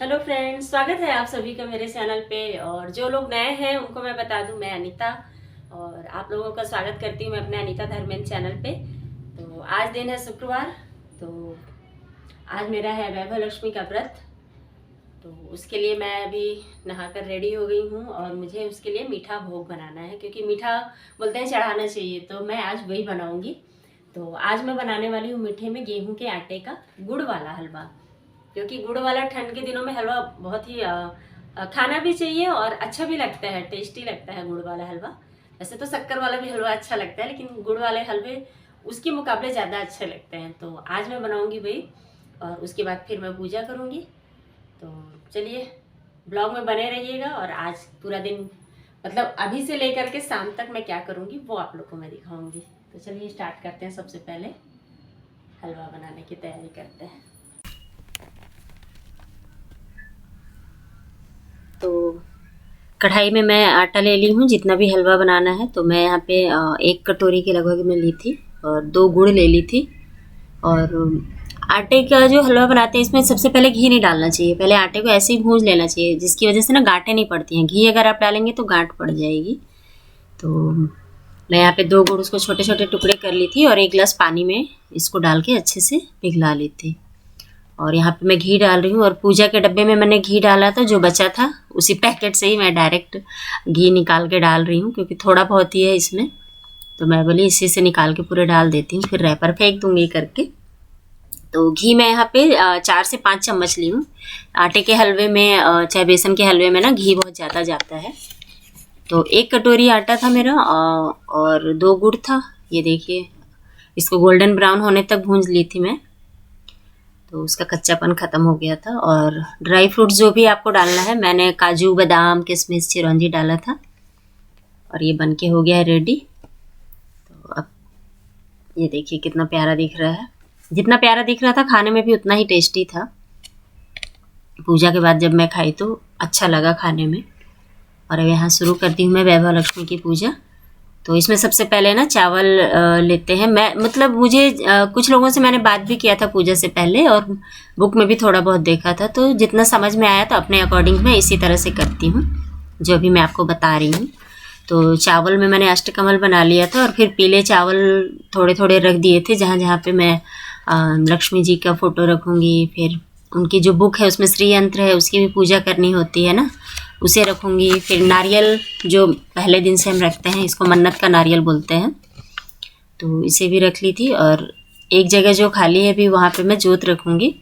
Hello friends, स्वागत है आप सभी का मेरे चैनल पे। और जो लोग नए हैं उनको मैं बता दूं, मैं अनीता और आप लोगों का स्वागत करती हूं मैं अपने अनीता धर्मेंद्र चैनल पे। तो आज दिन है शुक्रवार। तो आज मेरा है वैभव लक्ष्मी का व्रत। तो उसके लिए मैं अभी नहाकर रेडी हो गई हूँ और मुझे उसके लिए मीठा भोग बनाना है, क्योंकि मीठा बोलते हैं चढ़ाना चाहिए, तो मैं आज वही बनाऊँगी। तो आज मैं बनाने वाली हूँ मीठे में गेहूँ के आटे का गुड़ वाला हलवा, क्योंकि गुड़ वाला ठंड के दिनों में हलवा बहुत ही खाना भी चाहिए और अच्छा भी लगता है, टेस्टी लगता है गुड़ वाला हलवा। वैसे तो शक्कर वाला भी हलवा अच्छा लगता है, लेकिन गुड़ वाले हलवे उसके मुकाबले ज़्यादा अच्छे लगते हैं। तो आज मैं बनाऊंगी वही, और उसके बाद फिर मैं पूजा करूंगी। तो चलिए ब्लॉग में बने रहिएगा। और आज पूरा दिन मतलब अभी से लेकर के शाम तक मैं क्या करूंगी वो आप लोग को मैं दिखाऊंगी। तो चलिए स्टार्ट करते हैं। सबसे पहले हलवा बनाने की तैयारी करते हैं। तो कढ़ाई में मैं आटा ले ली हूँ, जितना भी हलवा बनाना है। तो मैं यहाँ पे 1 कटोरी के लगभग मैं ली थी और 2 गुड़ ले ली थी। और आटे का जो हलवा बनाते हैं इसमें सबसे पहले घी नहीं डालना चाहिए, पहले आटे को ऐसे ही भूंज लेना चाहिए, जिसकी वजह से ना गांठें नहीं पड़ती हैं। घी अगर आप डालेंगे तो गांठ पड़ जाएगी। तो मैं यहाँ पे 2 गुड़ उसको छोटे छोटे टुकड़े कर ली थी और 1 गिलास पानी में इसको डाल के अच्छे से पिघला ली थी। और यहाँ पे मैं घी डाल रही हूँ, और पूजा के डब्बे में मैंने घी डाला था, जो बचा था उसी पैकेट से ही मैं डायरेक्ट घी निकाल के डाल रही हूँ, क्योंकि थोड़ा बहुत ही है इसमें। तो मैं बोली इसी से निकाल के पूरे डाल देती हूँ, फिर रैपर फेंक दूँगी करके। तो घी मैं यहाँ पे 4 से 5 चम्मच ली हूँ। आटे के हलवे में चाहे बेसन के हलवे में ना घी बहुत ज़्यादा जाता है। तो 1 कटोरी आटा था मेरा और 2 गुड़ था। ये देखिए, इसको गोल्डन ब्राउन होने तक भूंज ली थी मैं, तो उसका कच्चापन ख़त्म हो गया था। और ड्राई फ्रूट्स जो भी आपको डालना है, मैंने काजू बादाम किशमिश चिरौंजी डाला था। और ये बनके हो गया है रेडी। तो अब ये देखिए कितना प्यारा दिख रहा है। जितना प्यारा दिख रहा था खाने में भी उतना ही टेस्टी था। पूजा के बाद जब मैं खाई तो अच्छा लगा खाने में। और अब यहाँ शुरू करती हूँ मैं वैभव लक्ष्मी की पूजा। तो इसमें सबसे पहले ना चावल लेते हैं। मैं मतलब मुझे कुछ लोगों से मैंने बात भी किया था पूजा से पहले, और बुक में भी थोड़ा बहुत देखा था। तो जितना समझ में आया था अपने अकॉर्डिंग मैं इसी तरह से करती हूँ, जो अभी मैं आपको बता रही हूँ। तो चावल में मैंने अष्टकमल बना लिया था, और फिर पीले चावल थोड़े थोड़े रख दिए थे, जहाँ जहाँ पे मैं लक्ष्मी जी का फ़ोटो रखूँगी। फिर उनकी जो बुक है उसमें श्री यंत्र है, उसकी भी पूजा करनी होती है ना, उसे रखूँगी। फिर नारियल जो पहले दिन से हम रखते हैं, इसको मन्नत का नारियल बोलते हैं, तो इसे भी रख ली थी। और एक जगह जो खाली है भी वहाँ पे मैं जोत रखूँगी।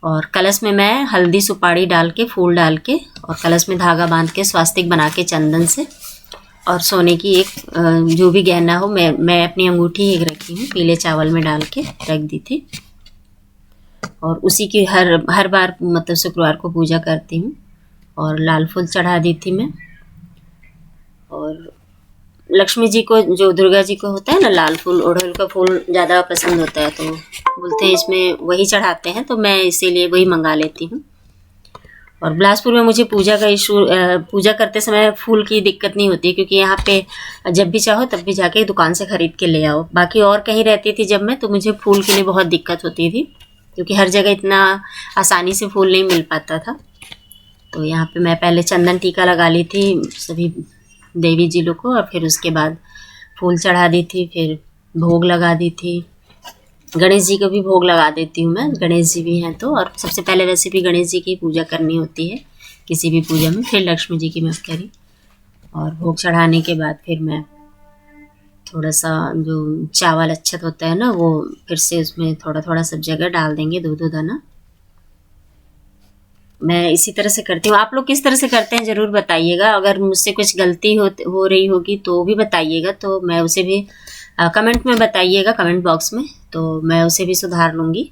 और कलश में मैं हल्दी सुपारी डाल के, फूल डाल के, और कलश में धागा बांध के स्वास्तिक बना के चंदन से, और सोने की एक जो भी गहना हो, मैं अपनी अंगूठी एक रखी हूँ, पीले चावल में डाल के रख दी थी। और उसी की हर बार मतलब शुक्रवार को पूजा करती हूँ। और लाल फूल चढ़ा दी थी मैं। और लक्ष्मी जी को, जो दुर्गा जी को होता है ना लाल फूल, ओढ़ल का फूल ज़्यादा पसंद होता है, तो बोलते हैं इसमें वही चढ़ाते हैं, तो मैं इसीलिए वही मंगा लेती हूँ। और बिलासपुर में मुझे पूजा का पूजा करते समय फूल की दिक्कत नहीं होती, क्योंकि यहाँ पे जब भी चाहो तब भी जाके दुकान से ख़रीद के ले आओ। बाकी और कहीं रहती थी जब मैं, तो मुझे फूल के लिए बहुत दिक्कत होती थी, क्योंकि हर जगह इतना आसानी से फूल नहीं मिल पाता था। तो यहाँ पे मैं पहले चंदन टीका लगा ली थी सभी देवी जी लोग को, और फिर उसके बाद फूल चढ़ा दी थी, फिर भोग लगा दी थी। गणेश जी को भी भोग लगा देती हूँ मैं, गणेश जी भी हैं तो। और सबसे पहले वैसे भी गणेश जी की पूजा करनी होती है किसी भी पूजा में, फिर लक्ष्मी जी की मैं करी। और भोग चढ़ाने के बाद फिर मैं थोड़ा सा जो चावल अच्छत होता है ना, वो फिर से उसमें थोड़ा थोड़ा सब जगह डाल देंगे, 2-2 दाना। मैं इसी तरह से करती हूँ। आप लोग किस तरह से करते हैं ज़रूर बताइएगा। अगर मुझसे कुछ गलती हो रही होगी तो भी बताइएगा, तो मैं उसे भी कमेंट में बताइएगा, कमेंट बॉक्स में, तो मैं उसे भी सुधार लूँगी।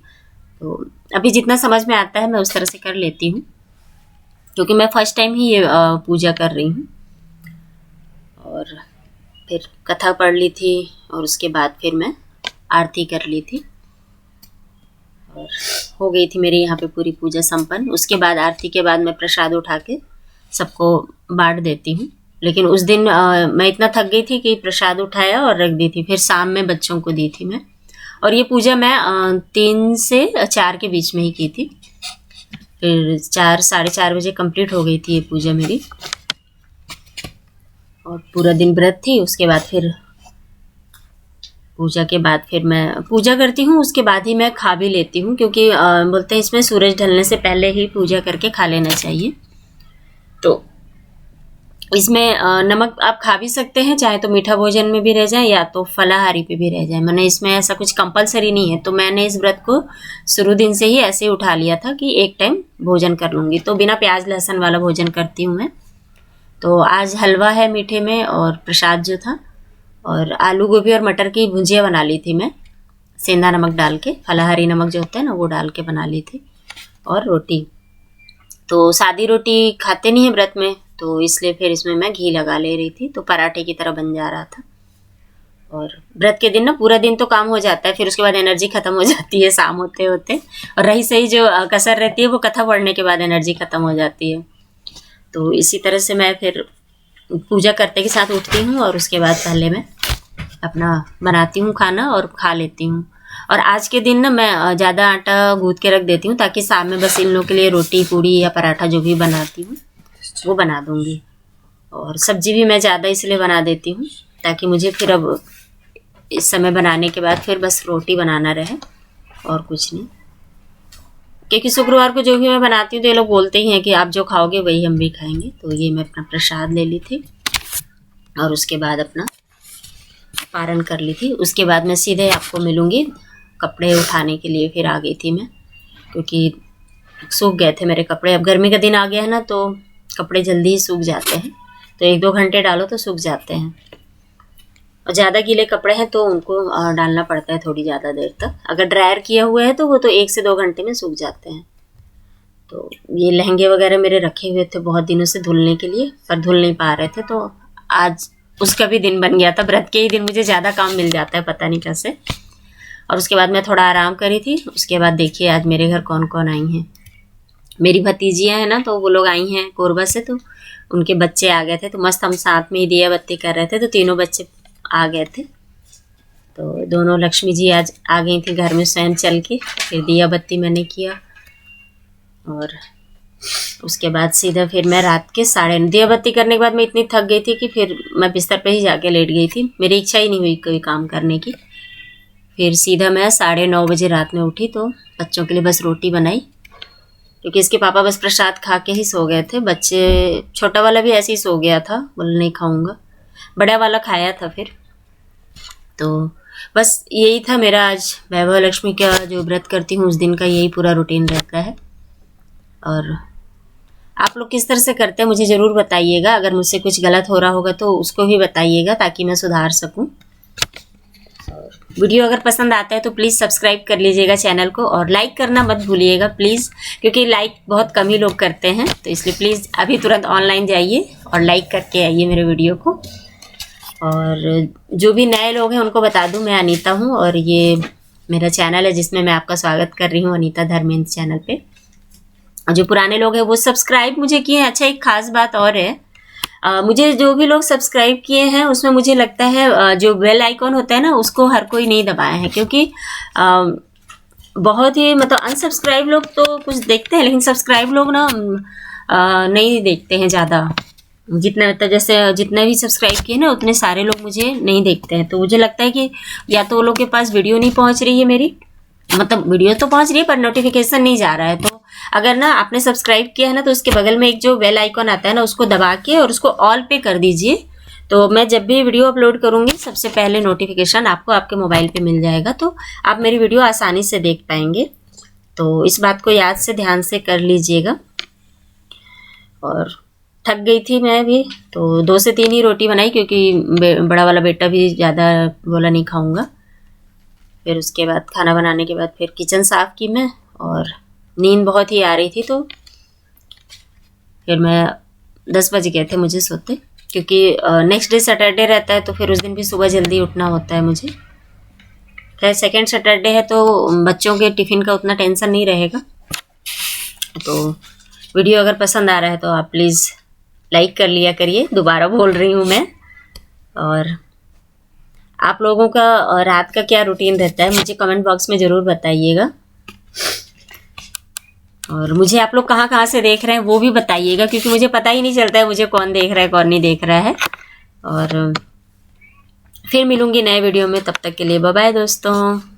तो अभी जितना समझ में आता है मैं उस तरह से कर लेती हूँ, क्योंकि मैं फर्स्ट टाइम ही ये पूजा कर रही हूँ। और फिर कथा पढ़ ली थी, और उसके बाद फिर मैं आरती कर ली थी, और हो गई थी मेरी यहाँ पे पूरी पूजा संपन्न। उसके बाद आरती के बाद मैं प्रसाद उठा के सबको बांट देती हूँ। लेकिन उस दिन मैं इतना थक गई थी कि प्रसाद उठाया और रख दी थी, फिर शाम में बच्चों को दी थी मैं। और ये पूजा मैं 3 से 4 के बीच में ही की थी। फिर 4 साढ़े 4 बजे कंप्लीट हो गई थी ये पूजा मेरी, और पूरा दिन व्रत थी। उसके बाद फिर पूजा के बाद फिर मैं पूजा करती हूँ, उसके बाद ही मैं खा भी लेती हूँ, क्योंकि बोलते हैं इसमें सूरज ढलने से पहले ही पूजा करके खा लेना चाहिए। तो इसमें नमक आप खा भी सकते हैं, चाहे तो मीठा भोजन में भी रह जाए या तो फलाहारी पे भी रह जाए, मैंने इसमें ऐसा कुछ कंपलसरी नहीं है। तो मैंने इस व्रत को शुरू दिन से ही ऐसे ही उठा लिया था कि एक टाइम भोजन कर लूँगी, तो बिना प्याज लहसुन वाला भोजन करती हूँ मैं। तो आज हलवा है मीठे में, और प्रसाद जो था, और आलू गोभी और मटर की भुजिया बना ली थी मैं, सेंधा नमक डाल के, फलाहारी नमक जो होता है ना वो डाल के बना ली थी, और रोटी। तो सादी रोटी खाते नहीं है व्रत में, तो इसलिए फिर इसमें मैं घी लगा ले रही थी, तो पराठे की तरह बन जा रहा था। और व्रत के दिन ना पूरा दिन तो काम हो जाता है, फिर उसके बाद एनर्जी खत्म हो जाती है शाम होते होते, और रही सही जो कसर रहती है वो कथा पढ़ने के बाद एनर्जी खत्म हो जाती है। तो इसी तरह से मैं फिर पूजा करते के साथ उठती हूँ, और उसके बाद पहले मैं अपना बनाती हूँ खाना और खा लेती हूँ। और आज के दिन ना मैं ज़्यादा आटा गूँथ के रख देती हूँ, ताकि शाम में बस इन लोगों के लिए रोटी पूड़ी या पराठा जो भी बनाती हूँ वो बना दूँगी। और सब्जी भी मैं ज़्यादा इसलिए बना देती हूँ ताकि मुझे फिर अब इस समय बनाने के बाद फिर बस रोटी बनाना रहे और कुछ नहीं। क्योंकि शुक्रवार को जो भी मैं बनाती हूँ तो ये लोग बोलते ही हैं कि आप जो खाओगे वही हम भी खाएंगे। तो ये मैं अपना प्रसाद ले ली थी और उसके बाद अपना पारण कर ली थी। उसके बाद मैं सीधे आपको मिलूँगी, कपड़े उठाने के लिए फिर आ गई थी मैं, क्योंकि सूख गए थे मेरे कपड़े। अब गर्मी का दिन आ गया है ना, तो कपड़े जल्दी ही सूख जाते हैं, तो 1-2 घंटे डालो तो सूख जाते हैं। और ज़्यादा गीले कपड़े हैं तो उनको डालना पड़ता है थोड़ी ज़्यादा देर तक। अगर ड्रायर किया हुआ है तो वो तो 1 से 2 घंटे में सूख जाते हैं। तो ये लहंगे वगैरह मेरे रखे हुए थे बहुत दिनों से धुलने के लिए, पर धुल नहीं पा रहे थे, तो आज उसका भी दिन बन गया था। व्रत के ही दिन मुझे ज़्यादा काम मिल जाता है, पता नहीं कैसे। और उसके बाद मैं थोड़ा आराम करी थी। उसके बाद देखिए आज मेरे घर कौन कौन आई हैं। मेरी भतीजियाँ हैं ना, तो वो लोग आई हैं कोरबा से, तो उनके बच्चे आ गए थे, तो मस्त हम साथ में ही दिया बत्ती कर रहे थे, तो तीनों बच्चे आ गए थे। तो दोनों लक्ष्मी जी आज आ गई थी घर में स्वयं चल के, फिर दिया बत्ती मैंने किया। और उसके बाद सीधा फिर मैं रात के 9:30 दिया बत्ती करने के बाद मैं इतनी थक गई थी कि फिर मैं बिस्तर पे ही जाके लेट गई थी। मेरी इच्छा ही नहीं हुई कोई काम करने की। फिर सीधा मैं 9:30 बजे रात में उठी, तो बच्चों के लिए बस रोटी बनाई, क्योंकि इसके पापा बस प्रसाद खा के ही सो गए थे। बच्चे, छोटा वाला भी ऐसे ही सो गया था, बोला नहीं खाऊंगा, बड़ा वाला खाया था फिर। तो बस यही था मेरा आज वैभव लक्ष्मी का जो व्रत करती हूँ उस दिन का यही पूरा रूटीन रहता है। और आप लोग किस तरह से करते हैं मुझे ज़रूर बताइएगा। अगर मुझसे कुछ गलत हो रहा होगा तो उसको भी बताइएगा ताकि मैं सुधार सकूं। वीडियो अगर पसंद आता है तो प्लीज़ सब्सक्राइब कर लीजिएगा चैनल को, और लाइक करना मत भूलिएगा प्लीज़, क्योंकि लाइक बहुत कम ही लोग करते हैं। तो इसलिए प्लीज़ अभी तुरंत ऑनलाइन जाइए और लाइक करके आइए मेरे वीडियो को। और जो भी नए लोग हैं उनको बता दूं, मैं अनीता हूं, और ये मेरा चैनल है जिसमें मैं आपका स्वागत कर रही हूं, अनीता धर्मेंद्र चैनल पे। और जो पुराने लोग हैं वो सब्सक्राइब मुझे किए हैं। अच्छा, एक खास बात और है, मुझे जो भी लोग सब्सक्राइब किए हैं उसमें मुझे लगता है जो बेल आइकॉन होता है ना उसको हर कोई नहीं दबाया है, क्योंकि बहुत ही मतलब अनसब्सक्राइब लोग तो कुछ देखते हैं, लेकिन सब्सक्राइब लोग ना नहीं देखते हैं ज़्यादा। जितने मतलब जैसे जितने भी सब्सक्राइब किए ना उतने सारे लोग मुझे नहीं देखते हैं। तो मुझे लगता है कि या तो वो लोग के पास वीडियो नहीं पहुंच रही है मेरी, मतलब वीडियो तो पहुंच रही है पर नोटिफिकेशन नहीं जा रहा है। तो अगर ना आपने सब्सक्राइब किया है ना तो उसके बगल में एक जो बेल आइकॉन आता है ना उसको दबा के और उसको ऑल पे कर दीजिए, तो मैं जब भी वीडियो अपलोड करूंगी सबसे पहले नोटिफिकेशन आपको आपके मोबाइल पे मिल जाएगा, तो आप मेरी वीडियो आसानी से देख पाएंगे। तो इस बात को याद से ध्यान से कर लीजिएगा। और थक गई थी मैं भी, तो 2 से 3 ही रोटी बनाई, क्योंकि बड़ा वाला बेटा भी ज़्यादा बोला नहीं खाऊंगा। फिर उसके बाद खाना बनाने के बाद फिर किचन साफ़ की मैं, और नींद बहुत ही आ रही थी, तो फिर मैं 10 बज गए थे मुझे सोते, क्योंकि नेक्स्ट डे सैटरडे रहता है, तो फिर उस दिन भी सुबह जल्दी उठना होता है मुझे। खैर सेकेंड सैटरडे है तो बच्चों के टिफ़िन का उतना टेंशन नहीं रहेगा। तो वीडियो अगर पसंद आ रहा है तो आप प्लीज़ लाइक कर लिया करिए, दोबारा बोल रही हूँ मैं। और आप लोगों का रात का क्या रूटीन रहता है मुझे कमेंट बॉक्स में ज़रूर बताइएगा। और मुझे आप लोग कहाँ कहाँ से देख रहे हैं वो भी बताइएगा, क्योंकि मुझे पता ही नहीं चलता है मुझे कौन देख रहा है कौन नहीं देख रहा है। और फिर मिलूंगी नए वीडियो में, तब तक के लिए बाय बाय दोस्तों।